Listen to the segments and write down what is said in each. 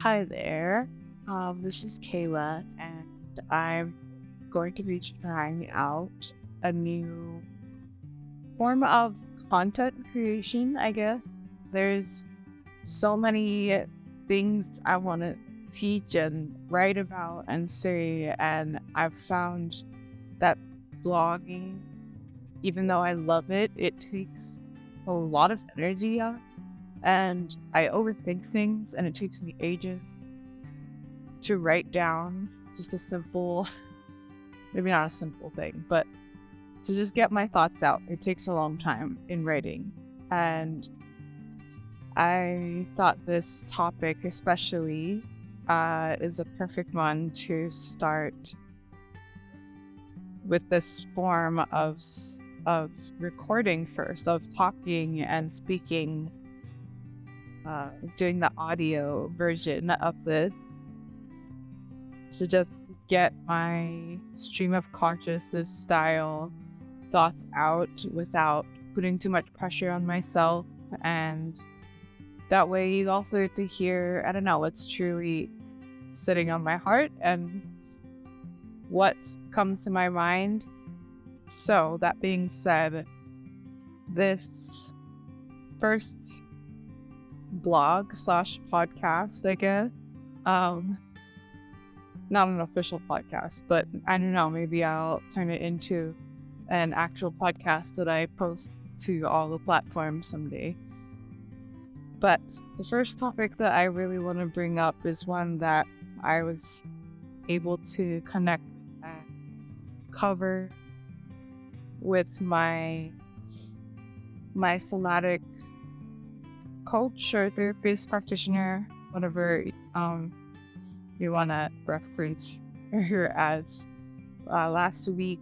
Hi there. This is Kayla, and I'm going to be trying out a new form of content creation, I guess. There's so many things I want to teach and write about and say, and I've found that blogging, even though I love it, it takes a lot of energy out, and I overthink things, and it takes me ages to write down just a simple, maybe not a simple thing, but to just get my thoughts out. It takes a long time in writing. And I thought this topic especially is a perfect one to start with this form of recording first, of talking and speaking, doing the audio version of this, to just get my stream of consciousness style thoughts out without putting too much pressure on myself. And that way you also get to hear, I don't know, what's truly sitting on my heart and what comes to my mind. So that being said, this first blog slash podcast, I guess, not an official podcast, but I don't know, maybe I'll turn it into an actual podcast that I post to all the platforms someday. But the first topic that I really want to bring up is one that I was able to connect and cover with my somatic coach or therapist practitioner, whatever you want to reference her as. Last week,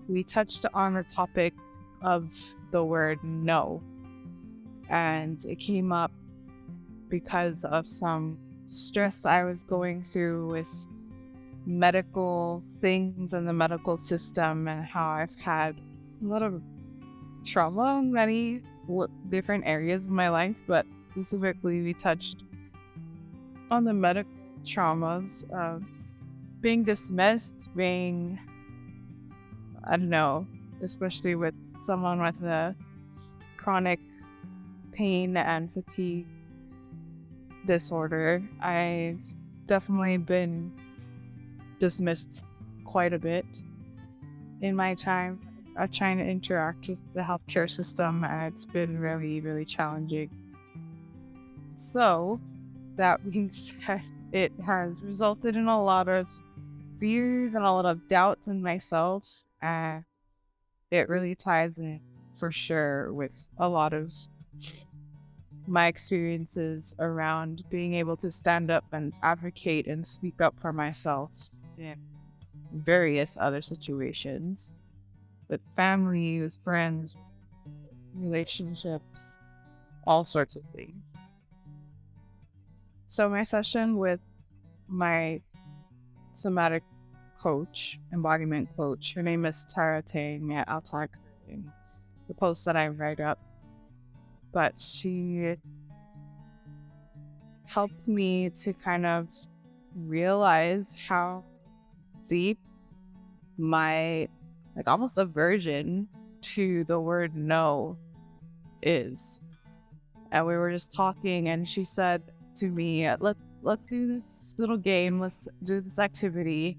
we touched on the topic of the word no, and it came up because of some stress I was going through with medical things in the medical system, and how I've had a lot of trauma in many different areas of my life, but specifically we touched on the medical traumas of being dismissed, being, I don't know, especially with someone with a chronic pain and fatigue disorder. I've definitely been dismissed quite a bit in my time of trying to interact with the healthcare system, and it's been really, really challenging. So, that being said, it has resulted in a lot of fears and a lot of doubts in myself, and it really ties in for sure with a lot of my experiences around being able to stand up and advocate and speak up for myself in various other situations, with family, with friends, relationships, all sorts of things. So my session with my somatic coach, embodiment coach, her name is Tara Tang. I'll tag her in the post that I write up. But she helped me to kind of realize how deep my, like, almost aversion to the word no is. And we were just talking, and she said to me, let's do this little game, let's do this activity.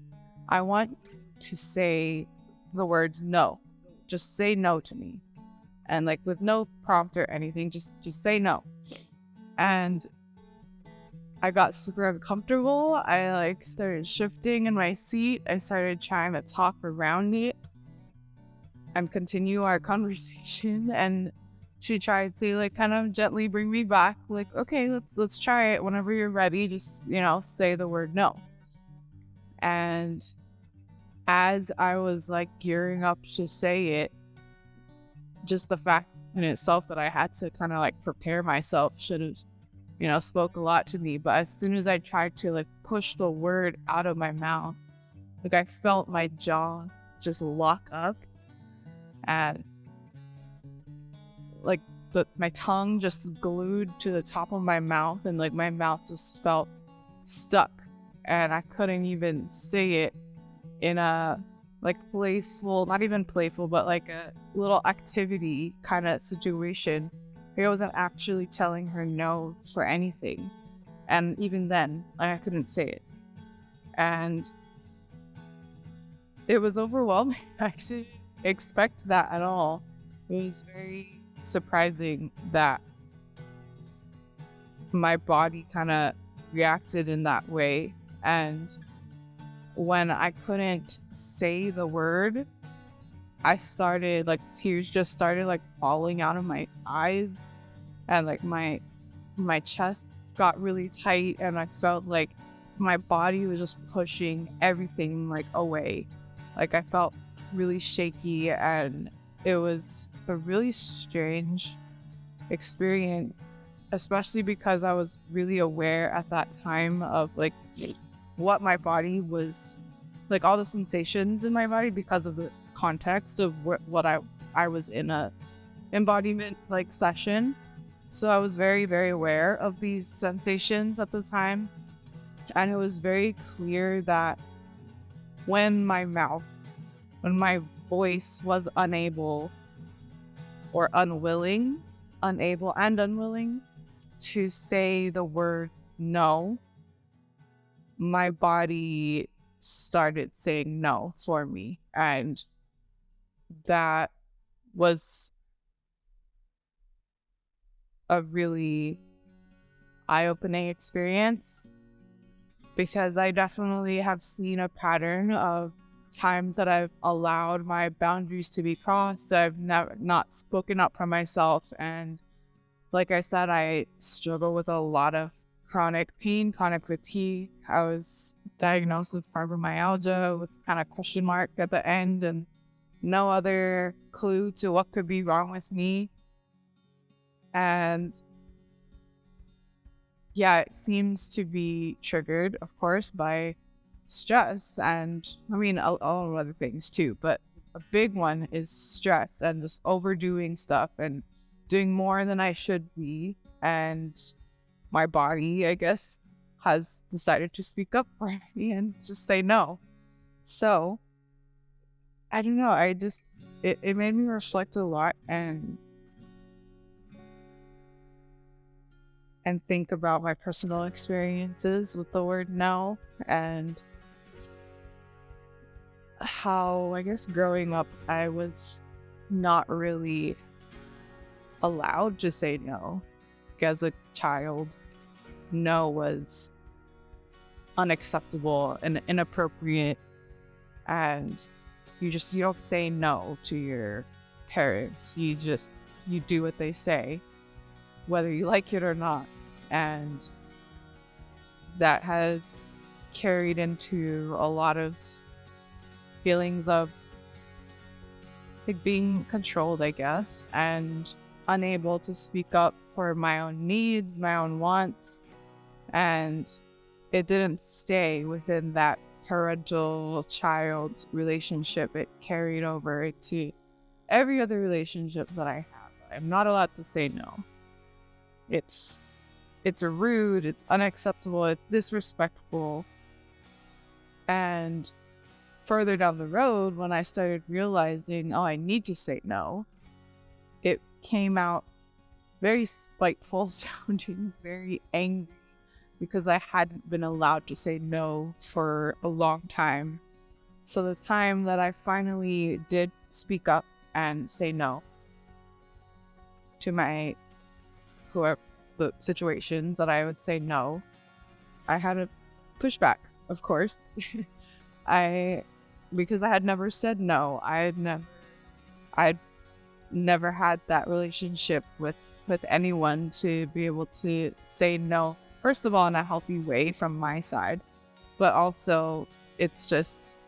I want you to say the words no. Just say no to me. And like with no prompt or anything, just say no. And I got super uncomfortable. I like started shifting in my seat. I started trying to talk around it and continue our conversation. And she tried to like kind of gently bring me back, like, okay, let's try it. Whenever you're ready, just, say the word no. And as I was like gearing up to say it, just the fact in itself that I had to kind of like prepare myself should have, spoke a lot to me. But as soon as I tried to like push the word out of my mouth, like I felt my jaw just lock up, and like my tongue just glued to the top of my mouth, and like my mouth just felt stuck, and I couldn't even say it in a like playful, not even playful, but like a little activity kind of situation. I wasn't actually telling her no for anything. And even then, I couldn't say it. And it was overwhelming. I actually didn't expect that at all. It was very surprising that my body kind of reacted in that way. And when I couldn't say the word, I started, like, tears just started like falling out of my eyes, and like my chest got really tight, and I felt like my body was just pushing everything like away. Like I felt really shaky, and it was a really strange experience, especially because I was really aware at that time of like what my body was, like all the sensations in my body, because of the context of what I was in a embodiment like session. So I was very, very aware of these sensations at the time. And it was very clear that when my voice was unable and unwilling to say the word no, my body started saying no for me. And that was a really eye-opening experience, because I definitely have seen a pattern of times that I've allowed my boundaries to be crossed. I've not spoken up for myself. And like I said, I struggle with a lot of chronic pain, chronic fatigue. I was diagnosed with fibromyalgia with kind of question mark at the end, and no other clue to what could be wrong with me. And yeah, it seems to be triggered, of course, by stress, and I mean, all other things too, but a big one is stress and just overdoing stuff and doing more than I should be. And my body, I guess, has decided to speak up for me and just say no. So I don't know, it made me reflect a lot and think about my personal experiences with the word no, and how, I guess, growing up, I was not really allowed to say no. As a child, no was unacceptable and inappropriate, and you don't say no to your parents. You do what they say, whether you like it or not. And that has carried into a lot of feelings of like being controlled, I guess, and unable to speak up for my own needs, my own wants. And it didn't stay within that parental child relationship. It carried over to every other relationship that I have. I'm not allowed to say no. It's rude, it's unacceptable, it's disrespectful. And further down the road, when I started realizing, I need to say no, it came out very spiteful sounding, very angry, because I hadn't been allowed to say no for a long time. So the time that I finally did speak up and say no to the situations that I would say no, I had a pushback, of course. Because I had never said no. I'd never had that relationship with anyone to be able to say no, first of all, in a healthy way from my side, but also it's just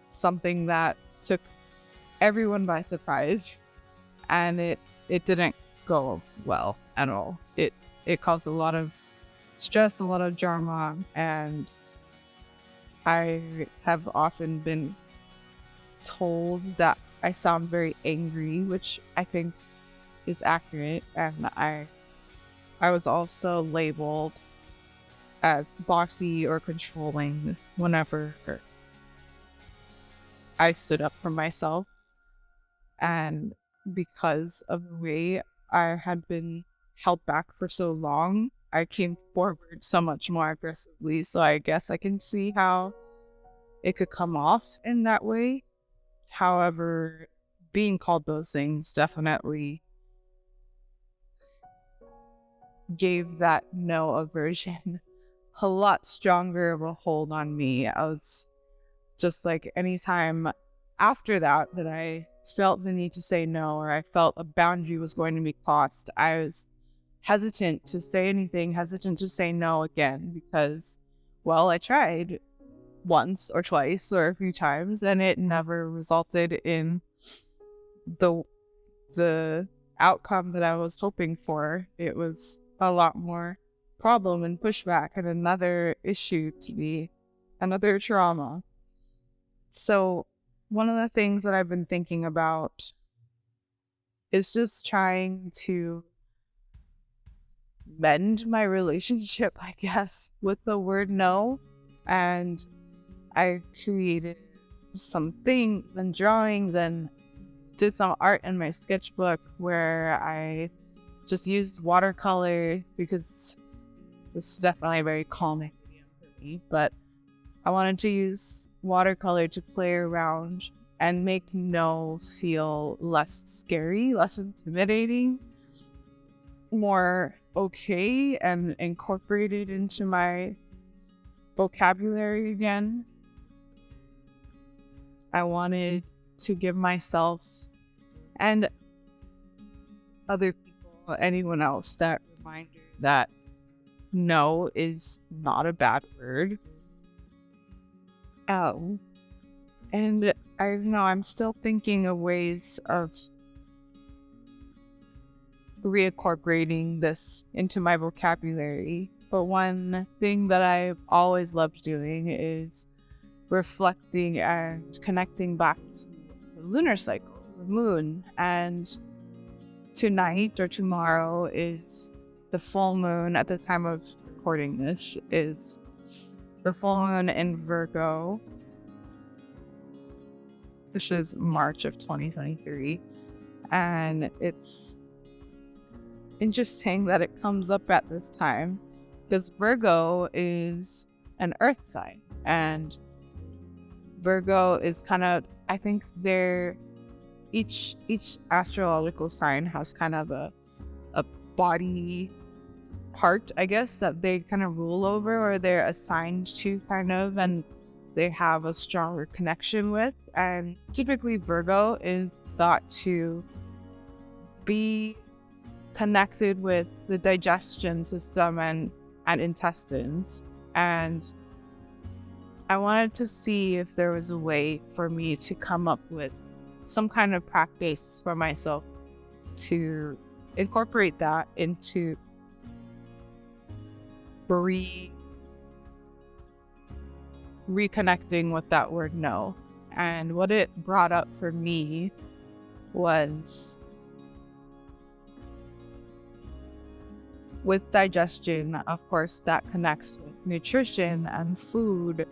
something that took everyone by surprise, and it didn't go well at all. It caused a lot of stress, a lot of drama, and I have often been told that I sound very angry, which I think is accurate. And I was also labeled as bossy or controlling whenever I stood up for myself. And because of the way I had been held back for so long, I came forward so much more aggressively. So I guess I can see how it could come off in that way. However, being called those things definitely gave that no aversion a lot stronger of a hold on me. I was just like, anytime after that I felt the need to say no, or I felt a boundary was going to be crossed, I was hesitant to say anything, hesitant to say no again, because, well, I tried once or twice or a few times and it never resulted in the outcome that I was hoping for. It was a lot more problem and pushback and another issue to me, another trauma. So one of the things that I've been thinking about is just trying to mend my relationship, I guess, with the word no. And I created some things and drawings and did some art in my sketchbook where I just used watercolor, because this is definitely a very calming medium for me, but I wanted to use watercolor to play around and make no feel less scary, less intimidating, more okay, and incorporated into my vocabulary again. I wanted to give myself and other people, anyone else, that reminder that no is not a bad word. And I don't know, I'm still thinking of ways of reincorporating this into my vocabulary. But one thing that I've always loved doing is reflecting and connecting back to the lunar cycle, the moon. And tonight or tomorrow is the full moon. At the time of recording this is the full moon in Virgo, which is March of 2023. And it's interesting that it comes up at this time, because Virgo is an earth sign, and Virgo is kind of, I think each astrological sign has kind of a body part, I guess, that they kind of rule over, or they're assigned to kind of, and they have a stronger connection with. And typically Virgo is thought to be connected with the digestion system and intestines. And I wanted to see if there was a way for me to come up with some kind of practice for myself to incorporate that into reconnecting with that word no. And what it brought up for me was, with digestion, of course, that connects with nutrition and food.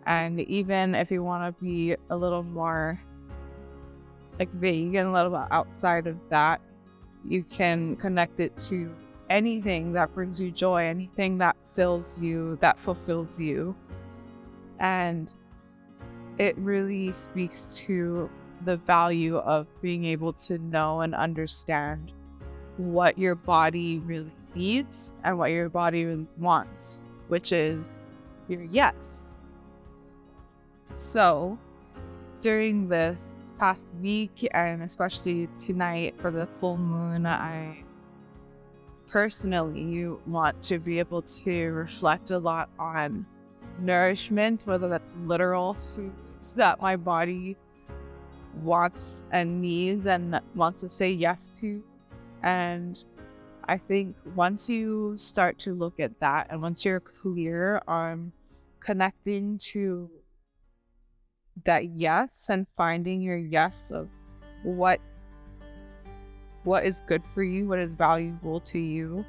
And even if you want to be a little more like vague and a little bit outside of that, you can connect it to anything that brings you joy, anything that fills you, that fulfills you. And it really speaks to the value of being able to know and understand what your body really needs and what your body really wants, which is your yes. So during this past week, and especially tonight for the full moon, I personally want to be able to reflect a lot on nourishment, whether that's literal foods that my body wants and needs and wants to say yes to. And I think once you start to look at that, and once you're clear on connecting to that yes and finding your yes of what is good for you, what is valuable to you,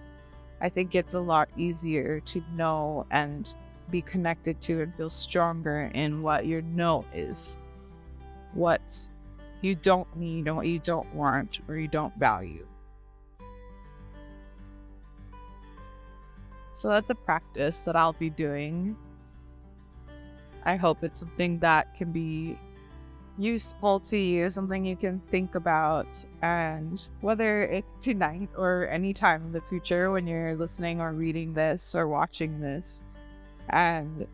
I think it's a lot easier to know and be connected to and feel stronger in what your no is, what you don't need and what you don't want or you don't value. So that's a practice that I'll be doing. I hope it's something that can be useful to you, something you can think about, and whether it's tonight or any time in the future when you're listening or reading this or watching this. And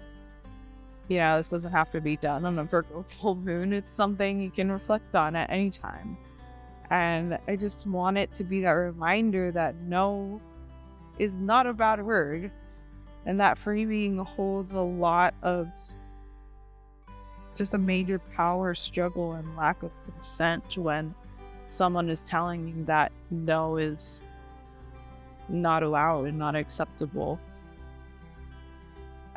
this doesn't have to be done on a Virgo full moon. It's something you can reflect on at any time. And I just want it to be that reminder that no is not a bad word, and that framing holds a lot of just a major power struggle and lack of consent when someone is telling you that no is not allowed and not acceptable.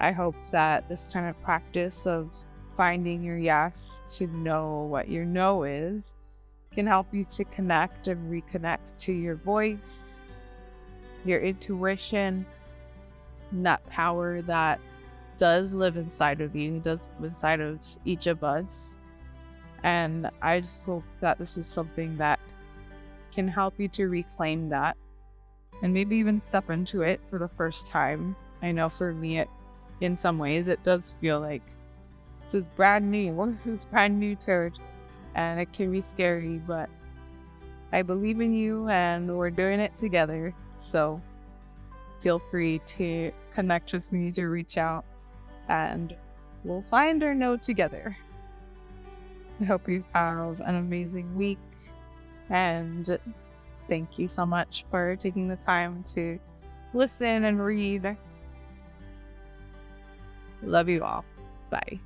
I hope that this kind of practice of finding your yes to know what your no is can help you to connect and reconnect to your voice, your intuition, and that power that does live inside of you, does live inside of each of us. And I just hope that this is something that can help you to reclaim that and maybe even step into it for the first time. I know for me, in some ways, it does feel like this is brand new. This is brand new territory, and it can be scary, but I believe in you and we're doing it together. So feel free to connect with me, to reach out, and we'll find our no together. I hope you have an amazing week, and thank you so much for taking the time to listen and read. Love you all. Bye.